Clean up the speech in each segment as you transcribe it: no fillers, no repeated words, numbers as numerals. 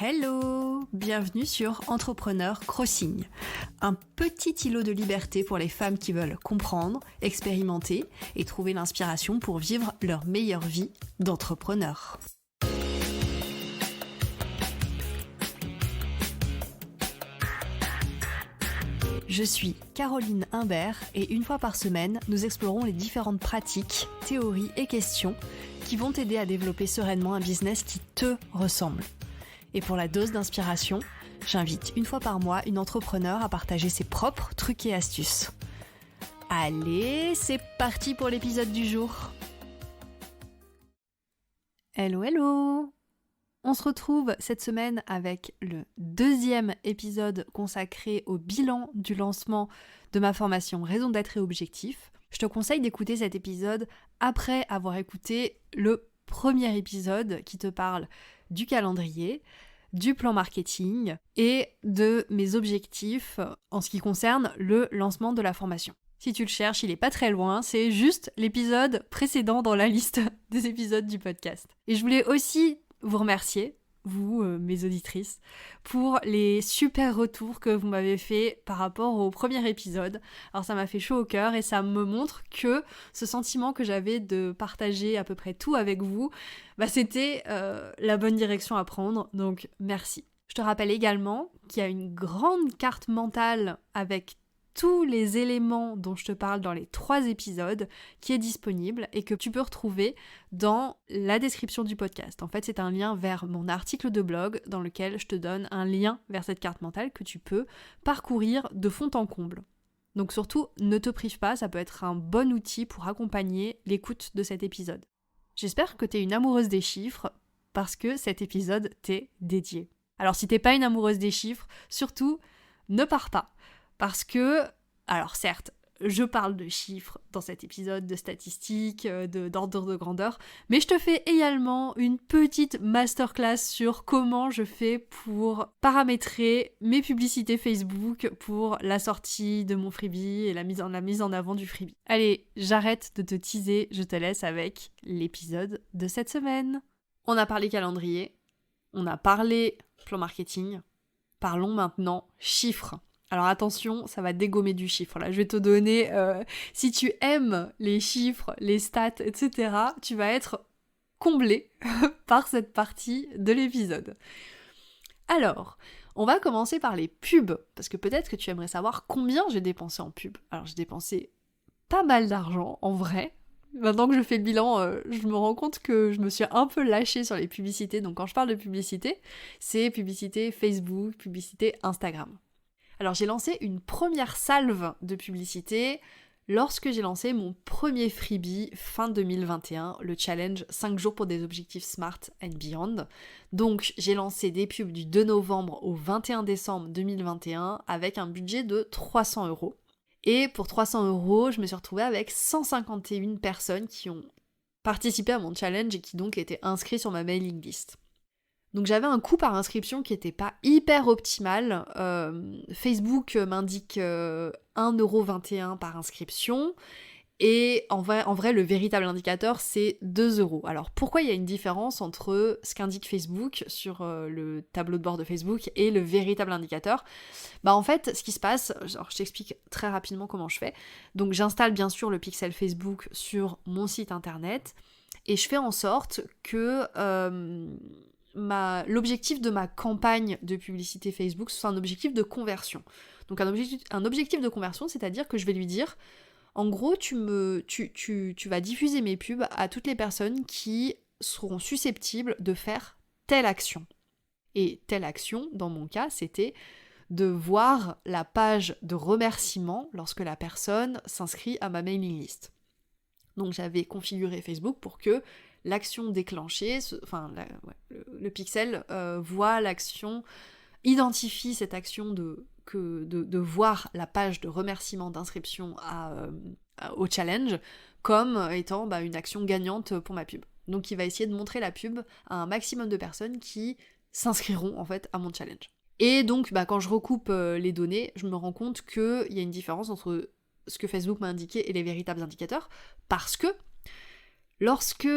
Hello! Bienvenue sur Entrepreneur Crossing, un petit îlot de liberté pour les femmes qui veulent comprendre, expérimenter et trouver l'inspiration pour vivre leur meilleure vie d'entrepreneur. Je suis Caroline Imbert et une fois par semaine, nous explorons les différentes pratiques, théories et questions qui vont t'aider à développer sereinement un business qui te ressemble. Et pour la dose d'inspiration, j'invite une fois par mois une entrepreneure à partager ses propres trucs et astuces. Allez, c'est parti pour l'épisode du jour. Hello! On se retrouve cette semaine avec le deuxième épisode consacré au bilan du lancement de ma formation Raison d'être et objectif. Je te conseille d'écouter cet épisode après avoir écouté le premier épisode qui te parle du calendrier, du plan marketing et de mes objectifs en ce qui concerne le lancement de la formation. Si tu le cherches, il n'est pas très loin, c'est juste l'épisode précédent dans la liste des épisodes du podcast. Et je voulais aussi vous remercier, vous, mes auditrices, pour les super retours que vous m'avez fait par rapport au premier épisode. Alors ça m'a fait chaud au cœur et ça me montre que ce sentiment que j'avais de partager à peu près tout avec vous, c'était la bonne direction à prendre, donc merci. Je te rappelle également qu'il y a une grande carte mentale avec tous les éléments dont je te parle dans les 3 épisodes qui est disponible et que tu peux retrouver dans la description du podcast. En fait, c'est un lien vers mon article de blog dans lequel je te donne un lien vers cette carte mentale que tu peux parcourir de fond en comble. Donc surtout, ne te prive pas, ça peut être un bon outil pour accompagner l'écoute de cet épisode. J'espère que tu es une amoureuse des chiffres parce que cet épisode t'est dédié. Alors si t'es pas une amoureuse des chiffres, surtout, ne pars pas. Parce que, alors certes, je parle de chiffres dans cet épisode, de statistiques, d'ordre de grandeur, mais je te fais également une petite masterclass sur comment je fais pour paramétrer mes publicités Facebook pour la sortie de mon freebie et la mise en avant du freebie. Allez, j'arrête de te teaser, je te laisse avec l'épisode de cette semaine. On a parlé calendrier, on a parlé plan marketing, parlons maintenant chiffres. Alors attention, ça va dégommer du chiffre là. Je vais te donner, si tu aimes les chiffres, les stats, etc., tu vas être comblé par cette partie de l'épisode. Alors, on va commencer par les pubs, parce que peut-être que tu aimerais savoir combien j'ai dépensé en pub. Alors j'ai dépensé pas mal d'argent, en vrai. Maintenant que je fais le bilan, je me rends compte que je me suis un peu lâchée sur les publicités. Donc quand je parle de publicité, c'est publicité Facebook, publicité Instagram. Alors j'ai lancé une première salve de publicité lorsque j'ai lancé mon premier freebie fin 2021, le challenge 5 jours pour des objectifs SMART and Beyond. Donc j'ai lancé des pubs du 2 novembre au 21 décembre 2021 avec un budget de 300 €. Et pour 300 €, je me suis retrouvée avec 151 personnes qui ont participé à mon challenge et qui donc étaient inscrites sur ma mailing list. Donc j'avais un coût par inscription qui était pas hyper optimal. Facebook m'indique 1,21 € par inscription. Et en vrai, le véritable indicateur, c'est 2 €. Alors pourquoi il y a une différence entre ce qu'indique Facebook sur le tableau de bord de Facebook et le véritable indicateur ? En fait, ce qui se passe, alors je t'explique très rapidement comment je fais. Donc j'installe bien sûr le pixel Facebook sur mon site internet et je fais en sorte que l'objectif de ma campagne de publicité Facebook, c'est un objectif de conversion. Donc un objectif de conversion, c'est-à-dire que je vais lui dire, en gros, tu vas diffuser mes pubs à toutes les personnes qui seront susceptibles de faire telle action. Et telle action, dans mon cas, c'était de voir la page de remerciement lorsque la personne s'inscrit à ma mailing list. Donc j'avais configuré Facebook pour que l'action déclenchée, le pixel voit l'action, identifie cette action de voir la page de remerciement d'inscription au challenge comme étant une action gagnante pour ma pub. Donc il va essayer de montrer la pub à un maximum de personnes qui s'inscriront en fait à mon challenge. Et donc quand je recoupe les données, je me rends compte qu'il y a une différence entre ce que Facebook m'a indiqué et les véritables indicateurs, parce que Lorsque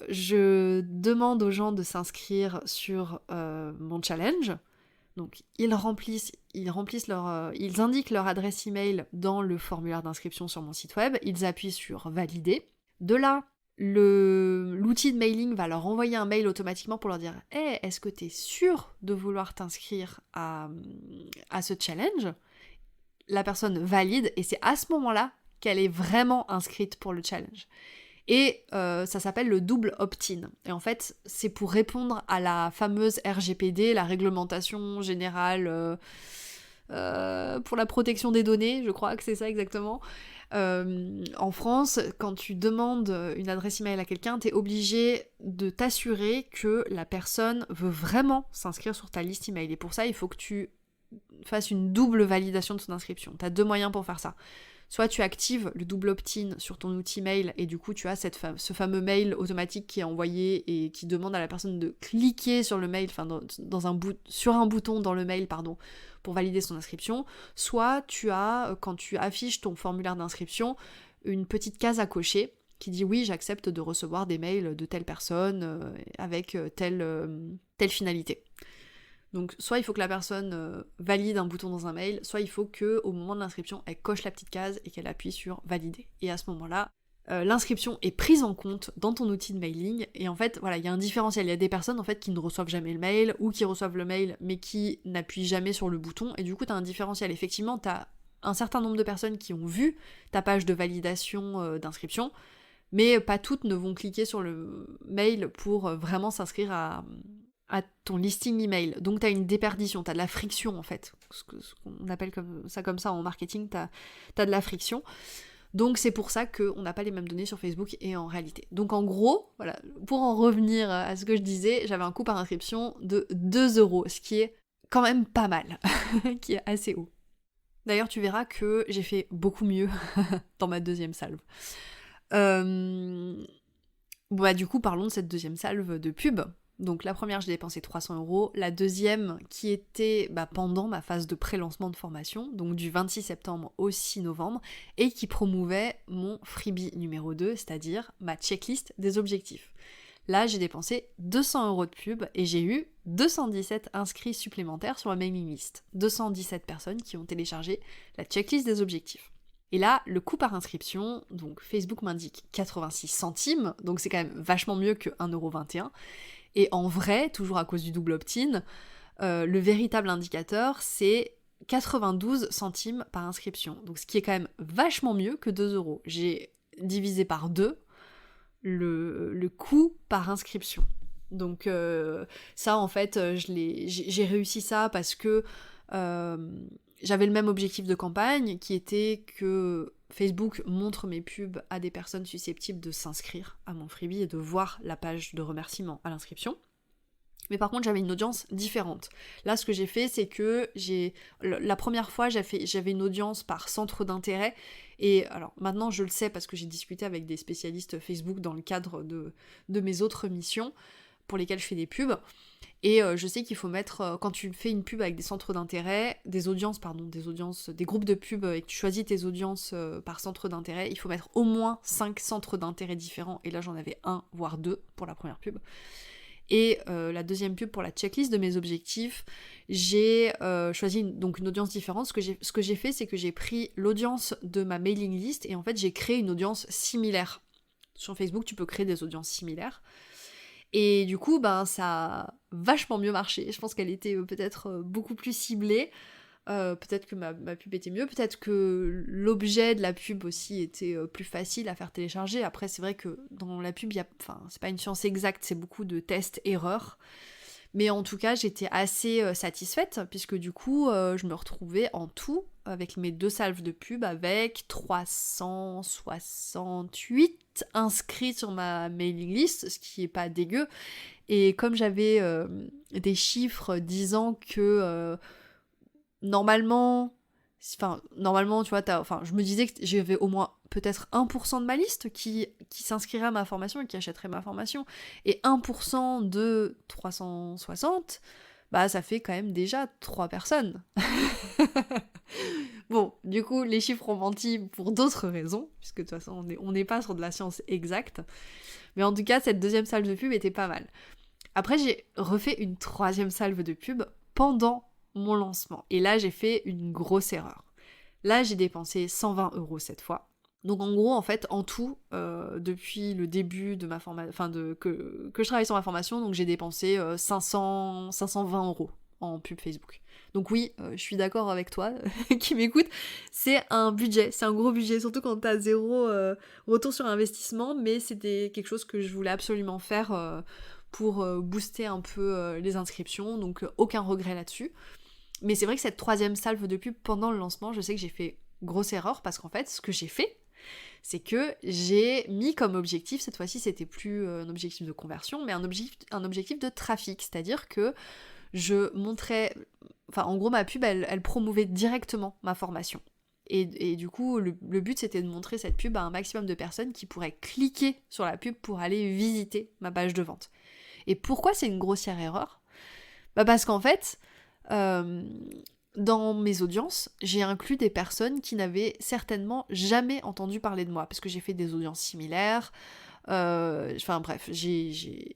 je demande aux gens de s'inscrire sur mon challenge, donc ils indiquent leur adresse email dans le formulaire d'inscription sur mon site web, ils appuient sur valider. De là, l'outil de mailing va leur envoyer un mail automatiquement pour leur dire hey, est-ce que tu es sûr de vouloir t'inscrire à ce challenge ? La personne valide et c'est à ce moment-là qu'elle est vraiment inscrite pour le challenge. Et ça s'appelle le double opt-in. Et en fait, c'est pour répondre à la fameuse RGPD, la réglementation générale pour la protection des données, je crois que c'est ça exactement. En France, quand tu demandes une adresse email à quelqu'un, t'es obligé de t'assurer que la personne veut vraiment s'inscrire sur ta liste email. Et pour ça, il faut que tu fasses une double validation de son inscription. T'as 2 moyens pour faire ça. Soit tu actives le double opt-in sur ton outil mail et du coup tu as ce fameux mail automatique qui est envoyé et qui demande à la personne de cliquer sur le mail, enfin sur un bouton dans le mail, pour valider son inscription. Soit tu as, quand tu affiches ton formulaire d'inscription, une petite case à cocher qui dit oui, j'accepte de recevoir des mails de telle personne avec telle finalité. Donc soit il faut que la personne valide un bouton dans un mail, soit il faut qu'au moment de l'inscription, elle coche la petite case et qu'elle appuie sur valider. Et à ce moment-là, l'inscription est prise en compte dans ton outil de mailing, et en fait, voilà, il y a un différentiel. Il y a des personnes en fait qui ne reçoivent jamais le mail, ou qui reçoivent le mail mais qui n'appuient jamais sur le bouton, et du coup t'as un différentiel. Effectivement, t'as un certain nombre de personnes qui ont vu ta page de validation d'inscription, mais pas toutes ne vont cliquer sur le mail pour vraiment s'inscrire à ton listing email. Donc t'as une déperdition, t'as de la friction en fait. Ce qu'on appelle comme ça en marketing, t'as de la friction. Donc c'est pour ça qu'on n'a pas les mêmes données sur Facebook et en réalité. Donc en gros, voilà, pour en revenir à ce que je disais, j'avais un coût par inscription de 2€, ce qui est quand même pas mal, qui est assez haut. D'ailleurs tu verras que j'ai fait beaucoup mieux dans ma deuxième salve. Du coup parlons de cette deuxième salve de pub. Donc la première, j'ai dépensé 300€, la deuxième qui était pendant ma phase de pré-lancement de formation, donc du 26 septembre au 6 novembre, et qui promouvait mon freebie numéro 2, c'est-à-dire ma checklist des objectifs. Là, j'ai dépensé 200€ de pub et j'ai eu 217 inscrits supplémentaires sur ma mailing list. 217 personnes qui ont téléchargé la checklist des objectifs. Et là, le coût par inscription, donc Facebook m'indique 86 centimes, donc c'est quand même vachement mieux que 1,21€. Et en vrai, toujours à cause du double opt-in, le véritable indicateur, c'est 92 centimes par inscription. Donc ce qui est quand même vachement mieux que 2€. J'ai divisé par 2 le coût par inscription. Donc ça, en fait, j'ai réussi ça parce que j'avais le même objectif de campagne, qui était que Facebook montre mes pubs à des personnes susceptibles de s'inscrire à mon freebie et de voir la page de remerciement à l'inscription. Mais par contre, j'avais une audience différente. Là, ce que j'ai fait, c'est que la première fois, j'avais une audience par centre d'intérêt. Et alors, maintenant, je le sais parce que j'ai discuté avec des spécialistes Facebook dans le cadre de mes autres missions pour lesquelles je fais des pubs. Et je sais qu'il faut mettre, quand tu fais une pub avec des centres d'intérêt, des groupes de pubs, et que tu choisis tes audiences par centre d'intérêt, il faut mettre au moins 5 centres d'intérêt différents. Et là, j'en avais 1, voire 2 pour la première pub. Et la deuxième pub pour la checklist de mes objectifs, j'ai choisi une audience différente. Ce que j'ai fait, c'est que j'ai pris l'audience de ma mailing list et en fait, j'ai créé une audience similaire. Sur Facebook, tu peux créer des audiences similaires. Et du coup, ça a vachement mieux marché. Je pense qu'elle était peut-être beaucoup plus ciblée. Peut-être que ma pub était mieux. Peut-être que l'objet de la pub aussi était plus facile à faire télécharger. Après, c'est vrai que dans la pub, c'est pas une science exacte, c'est beaucoup de tests-erreurs. Mais en tout cas, j'étais assez satisfaite, puisque du coup, je me retrouvais en tout, avec mes 2 salves de pub, avec 368 inscrits sur ma mailing list, ce qui est pas dégueu. Et comme j'avais des chiffres disant que normalement, tu vois, je me disais que j'avais au moins peut-être 1% de ma liste qui s'inscrirait à ma formation et qui achèterait ma formation. Et 1% de 360, ça fait quand même déjà 3 personnes. Bon, du coup, les chiffres ont menti pour d'autres raisons, puisque de toute façon, on n'est pas sur de la science exacte. Mais en tout cas, cette deuxième salve de pub était pas mal. Après, j'ai refait une troisième salve de pub pendant mon lancement. Et là, j'ai fait une grosse erreur. Là, j'ai dépensé 120 € cette fois. Donc en gros, en fait, en tout, depuis le début de ma formation, que je travaille sur ma formation, donc j'ai dépensé 520 € en pub Facebook. Donc oui, je suis d'accord avec toi qui m'écoute, c'est un budget, c'est un gros budget, surtout quand t'as zéro retour sur investissement, mais c'était quelque chose que je voulais absolument faire pour booster un peu les inscriptions, donc aucun regret là-dessus. Mais c'est vrai que cette troisième salve de pub pendant le lancement, je sais que j'ai fait grosse erreur, parce qu'en fait, ce que j'ai fait, c'est que j'ai mis comme objectif, cette fois-ci c'était plus un objectif de conversion, mais un objectif de trafic, c'est-à-dire que je montrais, enfin en gros ma pub elle promouvait directement ma formation. Et du coup le but c'était de montrer cette pub à un maximum de personnes qui pourraient cliquer sur la pub pour aller visiter ma page de vente. Et pourquoi c'est une grossière erreur ? Parce qu'en fait, dans mes audiences, j'ai inclus des personnes qui n'avaient certainement jamais entendu parler de moi, parce que j'ai fait des audiences similaires. Enfin bref,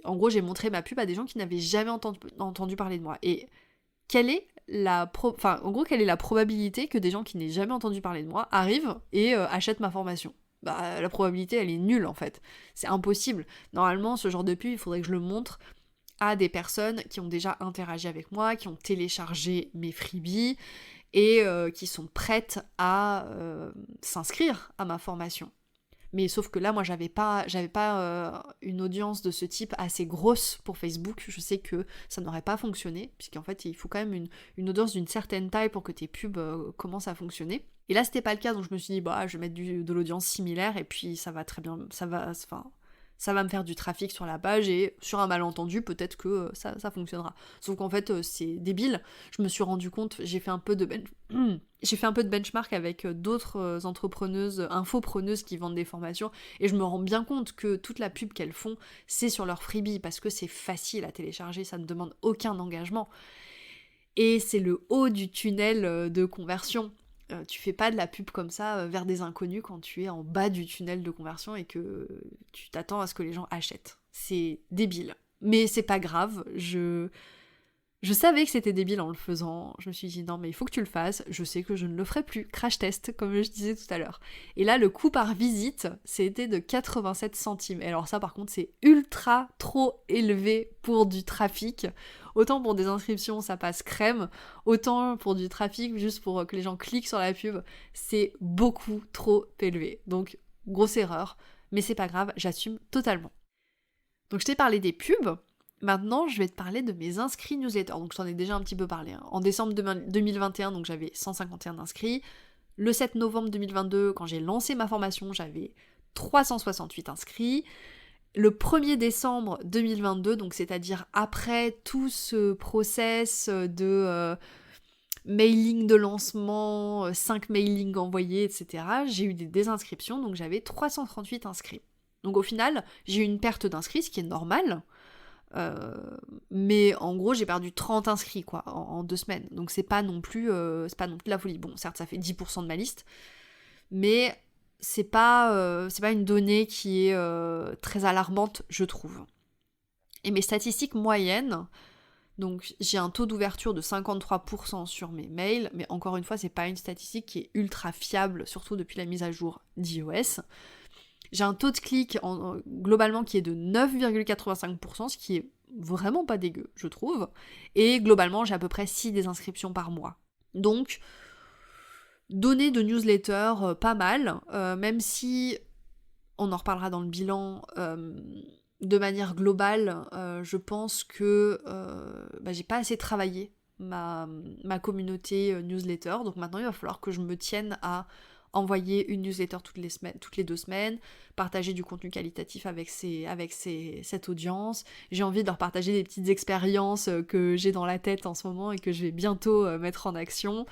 en gros j'ai montré ma pub à des gens qui n'avaient jamais entendu parler de moi. Et quelle est en gros, quelle est la probabilité que des gens qui n'aient jamais entendu parler de moi arrivent et achètent ma formation ? La probabilité elle est nulle en fait. C'est impossible. Normalement, ce genre de pub, il faudrait que je le montre à des personnes qui ont déjà interagi avec moi, qui ont téléchargé mes freebies et qui sont prêtes à s'inscrire à ma formation. Mais sauf que là, moi, j'avais pas une audience de ce type assez grosse pour Facebook. Je sais que ça n'aurait pas fonctionné, puisqu'en fait, il faut quand même une audience d'une certaine taille pour que tes pubs commencent à fonctionner. Et là, c'était pas le cas, donc je me suis dit, je vais mettre de l'audience similaire, et puis ça va très bien, ça va me faire du trafic sur la page, et sur un malentendu, peut-être que ça fonctionnera. Sauf qu'en fait, c'est débile. Je me suis rendu compte, j'ai fait un peu de benchmark avec d'autres entrepreneuses, infopreneuses qui vendent des formations, et je me rends bien compte que toute la pub qu'elles font, c'est sur leur freebie, parce que c'est facile à télécharger, ça ne demande aucun engagement. Et c'est le haut du tunnel de conversion. Tu fais pas de la pub comme ça vers des inconnus quand tu es en bas du tunnel de conversion et que tu t'attends à ce que les gens achètent. C'est débile. Mais c'est pas grave, je savais que c'était débile en le faisant. Je me suis dit non mais il faut que tu le fasses, je sais que je ne le ferai plus. Crash test, comme je disais tout à l'heure. Et là, le coût par visite, c'était de 87 centimes. Et alors ça par contre, c'est ultra trop élevé pour du trafic. Autant pour des inscriptions, ça passe crème, autant pour du trafic, juste pour que les gens cliquent sur la pub, c'est beaucoup trop élevé. Donc, grosse erreur, mais c'est pas grave, j'assume totalement. Donc je t'ai parlé des pubs, maintenant je vais te parler de mes inscrits newsletter. Donc je t'en ai déjà un petit peu parlé. En décembre 2021, donc j'avais 151 inscrits. Le 7 novembre 2022, quand j'ai lancé ma formation, j'avais 368 inscrits. Le 1er décembre 2022, donc c'est-à-dire après tout ce process de mailing de lancement, 5 mailings envoyés, etc., j'ai eu des désinscriptions, donc j'avais 338 inscrits. Donc au final, j'ai eu une perte d'inscrits, ce qui est normal, mais en gros j'ai perdu 30 inscrits quoi, en 2 semaines, donc c'est pas non plus la folie. Bon, certes ça fait 10% de ma liste, mais c'est pas une donnée qui est très alarmante, je trouve. Et mes statistiques moyennes, donc j'ai un taux d'ouverture de 53% sur mes mails, mais encore une fois, c'est pas une statistique qui est ultra fiable, surtout depuis la mise à jour d'iOS. J'ai un taux de clic globalement qui est de 9,85%, ce qui est vraiment pas dégueu, je trouve. Et globalement, j'ai à peu près 6 désinscriptions par mois. Donc, données de newsletter, pas mal, même si, on en reparlera dans le bilan, de manière globale, je pense que j'ai pas assez travaillé ma communauté newsletter, donc maintenant il va falloir que je me tienne à envoyer une newsletter toutes les 2 semaines, partager du contenu qualitatif avec cette audience. J'ai envie de leur partager des petites expériences que j'ai dans la tête en ce moment et que je vais bientôt mettre en action.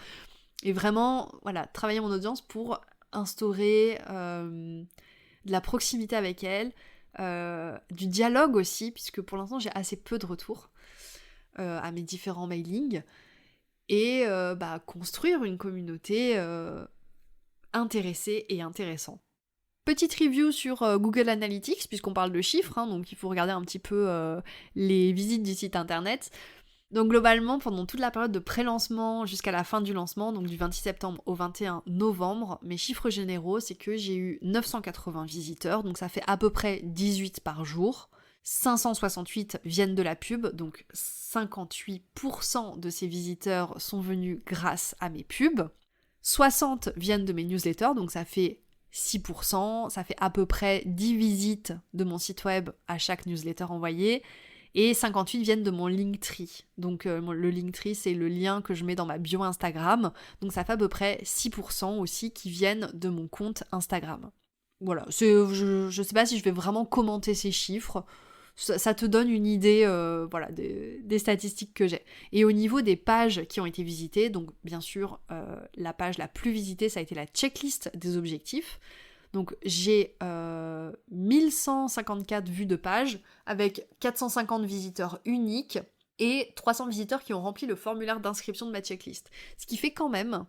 Et vraiment, voilà, travailler mon audience pour instaurer de la proximité avec elle, du dialogue aussi, puisque pour l'instant j'ai assez peu de retours à mes différents mailings. et construire une communauté intéressée et intéressante. Petite review sur Google Analytics, puisqu'on parle de chiffres, donc il faut regarder un petit peu les visites du site internet. Donc globalement, pendant toute la période de pré-lancement jusqu'à la fin du lancement, donc du 26 septembre au 21 novembre, mes chiffres généraux, c'est que j'ai eu 980 visiteurs, donc ça fait à peu près 18 par jour. 568 viennent de la pub, donc 58% de ces visiteurs sont venus grâce à mes pubs. 60 viennent de mes newsletters, donc ça fait 6%, ça fait à peu près 10 visites de mon site web à chaque newsletter envoyée. Et 58 viennent de mon Linktree. Donc le Linktree, c'est le lien que je mets dans ma bio Instagram. Donc ça fait à peu près 6% aussi qui viennent de mon compte Instagram. Voilà, je sais pas si je vais vraiment commenter ces chiffres. Ça te donne une idée des statistiques que j'ai. Et au niveau des pages qui ont été visitées, donc bien sûr, la page la plus visitée, ça a été la checklist des objectifs. Donc j'ai 1154 vues de page avec 450 visiteurs uniques et 300 visiteurs qui ont rempli le formulaire d'inscription de ma checklist. Ce qui fait quand même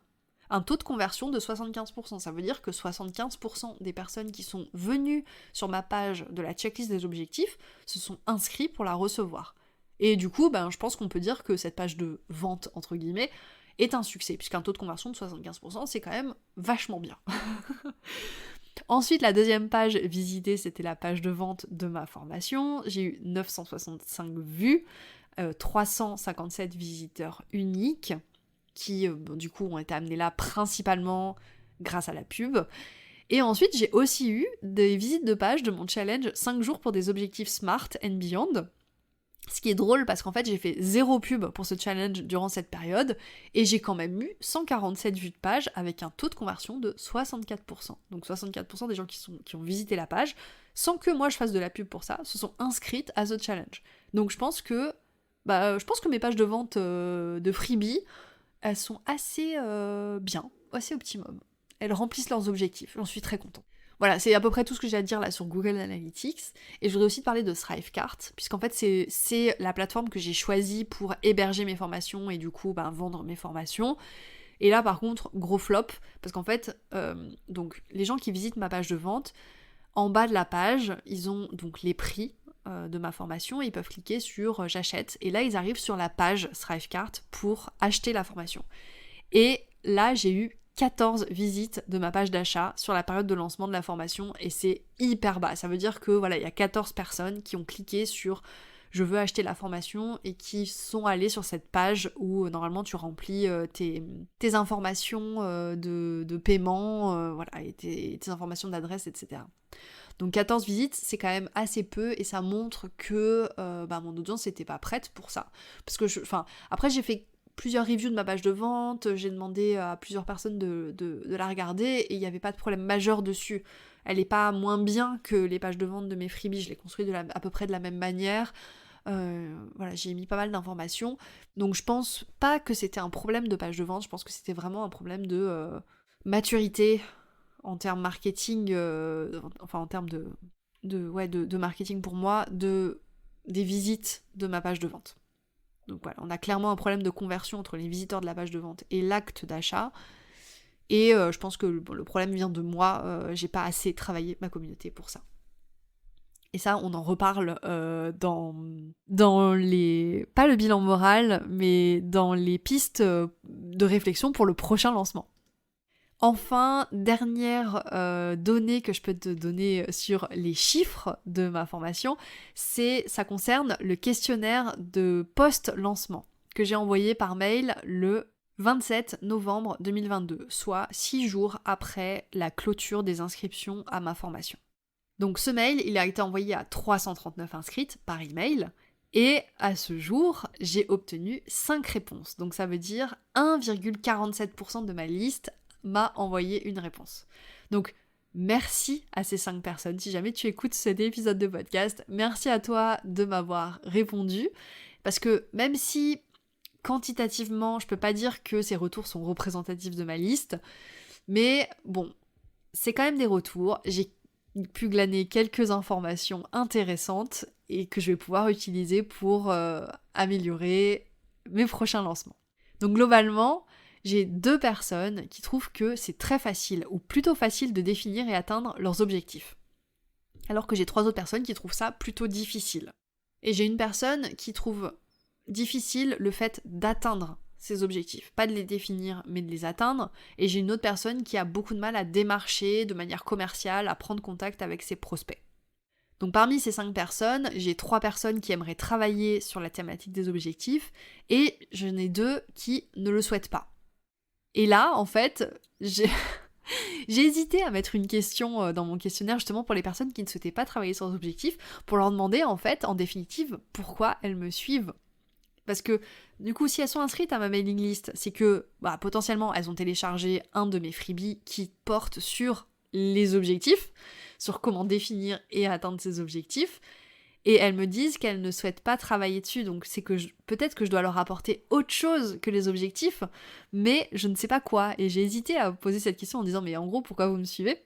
un taux de conversion de 75%. Ça veut dire que 75% des personnes qui sont venues sur ma page de la checklist des objectifs se sont inscrits pour la recevoir. Et du coup, je pense qu'on peut dire que cette page de vente, entre guillemets, est un succès, puisqu'un taux de conversion de 75%, c'est quand même vachement bien. Ensuite, la deuxième page visitée, c'était la page de vente de ma formation. J'ai eu 965 vues, 357 visiteurs uniques, qui du coup ont été amenés là principalement grâce à la pub. Et ensuite, j'ai aussi eu des visites de page de mon challenge 5 jours pour des objectifs SMART and Beyond. Ce qui est drôle parce qu'en fait j'ai fait 0 pub pour ce challenge durant cette période et j'ai quand même eu 147 vues de page avec un taux de conversion de 64%. Donc 64% des gens qui ont visité la page, sans que moi je fasse de la pub pour ça, se sont inscrites à The Challenge. Donc je pense que mes pages de vente de freebie, elles sont assez bien, assez optimum. Elles remplissent leurs objectifs, j'en suis très contente. Voilà, c'est à peu près tout ce que j'ai à dire là sur Google Analytics. Et je voudrais aussi te parler de Thrivecart, puisqu'en fait c'est la plateforme que j'ai choisie pour héberger mes formations et du coup vendre mes formations. Et là par contre, gros flop, parce qu'en fait, donc les gens qui visitent ma page de vente, en bas de la page, ils ont donc les prix de ma formation et ils peuvent cliquer sur j'achète. Et là ils arrivent sur la page Thrivecart pour acheter la formation. Et là j'ai eu 14 visites de ma page d'achat sur la période de lancement de la formation et c'est hyper bas. Ça veut dire que il y a 14 personnes qui ont cliqué sur je veux acheter la formation et qui sont allées sur cette page où normalement tu remplis tes informations de paiement, et tes informations d'adresse, etc. Donc 14 visites, c'est quand même assez peu et ça montre que mon audience n'était pas prête pour ça. Parce que après j'ai fait plusieurs reviews de ma page de vente, j'ai demandé à plusieurs personnes de la regarder et il n'y avait pas de problème majeur dessus. Elle n'est pas moins bien que les pages de vente de mes freebies, je les construis à peu près de la même manière. J'ai mis pas mal d'informations. Donc je pense pas que c'était un problème de page de vente, je pense que c'était vraiment un problème de maturité en termes marketing, en termes de marketing pour moi, des visites de ma page de vente. Donc voilà, on a clairement un problème de conversion entre les visiteurs de la page de vente et l'acte d'achat. Et je pense que le problème vient de moi, j'ai pas assez travaillé ma communauté pour ça. Et ça, on en reparle dans les... pas le bilan moral, mais dans les pistes de réflexion pour le prochain lancement. Enfin, dernière donnée que je peux te donner sur les chiffres de ma formation, ça concerne le questionnaire de post-lancement que j'ai envoyé par mail le 27 novembre 2022, soit 6 jours après la clôture des inscriptions à ma formation. Donc ce mail, il a été envoyé à 339 inscrites par email, et à ce jour, j'ai obtenu 5 réponses. Donc ça veut dire 1,47% de ma liste m'a envoyé une réponse. Donc merci à ces 5 personnes. Si jamais tu écoutes cet épisode de podcast, merci à toi de m'avoir répondu. Parce que même si quantitativement, je peux pas dire que ces retours sont représentatifs de ma liste, mais bon, c'est quand même des retours. J'ai pu glaner quelques informations intéressantes et que je vais pouvoir utiliser pour améliorer mes prochains lancements. Donc globalement, j'ai 2 personnes qui trouvent que c'est très facile, ou plutôt facile de définir et atteindre leurs objectifs. Alors que j'ai 3 autres personnes qui trouvent ça plutôt difficile. Et j'ai une personne qui trouve difficile le fait d'atteindre ses objectifs. Pas de les définir, mais de les atteindre. Et j'ai une autre personne qui a beaucoup de mal à démarcher de manière commerciale, à prendre contact avec ses prospects. Donc parmi ces 5 personnes, j'ai 3 personnes qui aimeraient travailler sur la thématique des objectifs, et j'en ai 2 qui ne le souhaitent pas. Et là, en fait, j'ai hésité à mettre une question dans mon questionnaire justement pour les personnes qui ne souhaitaient pas travailler sur leurs objectifs, pour leur demander en fait, en définitive, pourquoi elles me suivent. Parce que du coup, si elles sont inscrites à ma mailing list, c'est que potentiellement elles ont téléchargé un de mes freebies qui porte sur les objectifs, sur comment définir et atteindre ces objectifs, et elles me disent qu'elles ne souhaitent pas travailler dessus, donc c'est que peut-être que je dois leur apporter autre chose que les objectifs, mais je ne sais pas quoi, et j'ai hésité à poser cette question en disant mais en gros pourquoi vous me suivez ?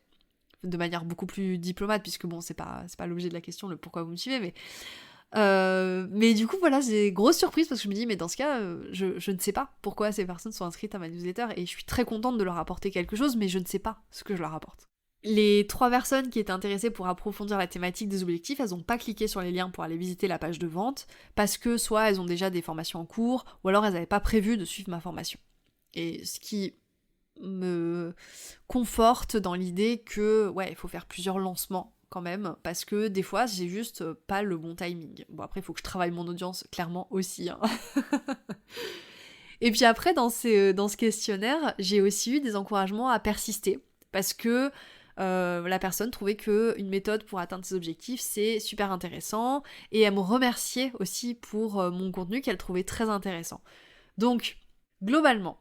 De manière beaucoup plus diplomate, puisque bon c'est pas l'objet de la question, le pourquoi vous me suivez, mais du coup voilà, c'est grosse surprise parce que je me dis mais dans ce cas je ne sais pas pourquoi ces personnes sont inscrites à ma newsletter, et je suis très contente de leur apporter quelque chose, mais je ne sais pas ce que je leur apporte. Les 3 personnes qui étaient intéressées pour approfondir la thématique des objectifs, elles n'ont pas cliqué sur les liens pour aller visiter la page de vente, parce que soit elles ont déjà des formations en cours, ou alors elles n'avaient pas prévu de suivre ma formation. Et ce qui me conforte dans l'idée que, il faut faire plusieurs lancements quand même, parce que des fois, j'ai juste pas le bon timing. Bon, après, il faut que je travaille mon audience, clairement, aussi. Et puis après, dans ce questionnaire, j'ai aussi eu des encouragements à persister, parce que la personne trouvait qu'une méthode pour atteindre ses objectifs, c'est super intéressant, et elle me remerciait aussi pour mon contenu qu'elle trouvait très intéressant. Donc, globalement,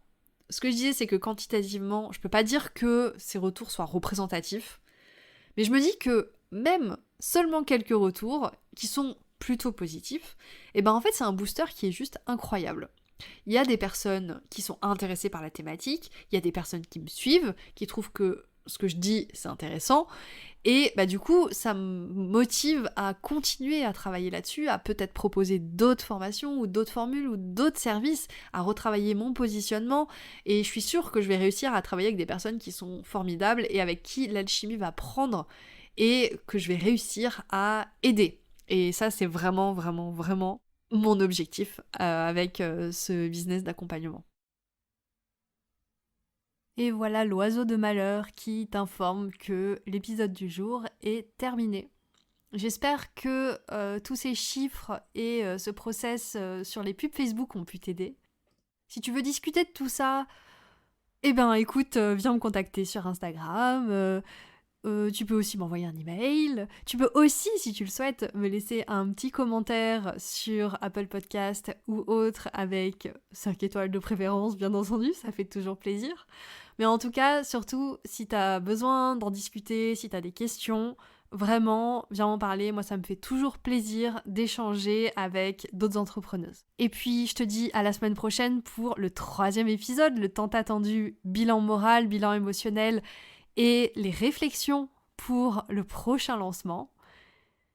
ce que je disais, c'est que quantitativement, je peux pas dire que ces retours soient représentatifs, mais je me dis que même seulement quelques retours, qui sont plutôt positifs, en fait c'est un booster qui est juste incroyable. Il y a des personnes qui sont intéressées par la thématique, il y a des personnes qui me suivent, qui trouvent que ce que je dis c'est intéressant, et du coup ça me motive à continuer à travailler là-dessus, à peut-être proposer d'autres formations ou d'autres formules ou d'autres services, à retravailler mon positionnement, et je suis sûre que je vais réussir à travailler avec des personnes qui sont formidables et avec qui l'alchimie va prendre et que je vais réussir à aider. Et ça c'est vraiment vraiment vraiment mon objectif avec ce business d'accompagnement. Et voilà l'oiseau de malheur qui t'informe que l'épisode du jour est terminé. J'espère que tous ces chiffres et ce process sur les pubs Facebook ont pu t'aider. Si tu veux discuter de tout ça, écoute, viens me contacter sur Instagram. Tu peux aussi m'envoyer un email. Tu peux aussi, si tu le souhaites, me laisser un petit commentaire sur Apple Podcast ou autre avec 5 étoiles de préférence, bien entendu, ça fait toujours plaisir. Mais en tout cas, surtout, si t'as besoin d'en discuter, si t'as des questions, vraiment, viens m'en parler. Moi, ça me fait toujours plaisir d'échanger avec d'autres entrepreneuses. Et puis, je te dis à la semaine prochaine pour le 3e épisode, le tant attendu bilan moral, bilan émotionnel et les réflexions pour le prochain lancement.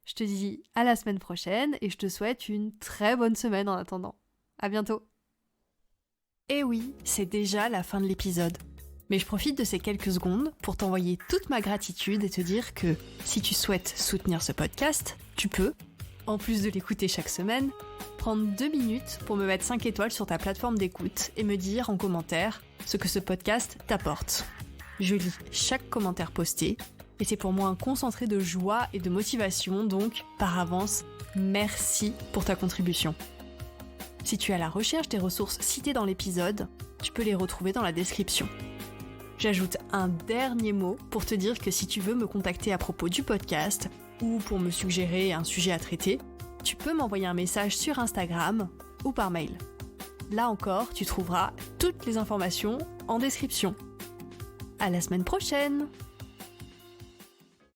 Je te dis à la semaine prochaine et je te souhaite une très bonne semaine en attendant. À bientôt. Et oui, c'est déjà la fin de l'épisode. Mais je profite de ces quelques secondes pour t'envoyer toute ma gratitude et te dire que si tu souhaites soutenir ce podcast, tu peux, en plus de l'écouter chaque semaine, prendre 2 minutes pour me mettre 5 étoiles sur ta plateforme d'écoute et me dire en commentaire ce que ce podcast t'apporte. Je lis chaque commentaire posté et c'est pour moi un concentré de joie et de motivation, donc par avance, merci pour ta contribution. Si tu es à la recherche des ressources citées dans l'épisode, tu peux les retrouver dans la description. J'ajoute un dernier mot pour te dire que si tu veux me contacter à propos du podcast ou pour me suggérer un sujet à traiter, tu peux m'envoyer un message sur Instagram ou par mail. Là encore, tu trouveras toutes les informations en description. À la semaine prochaine!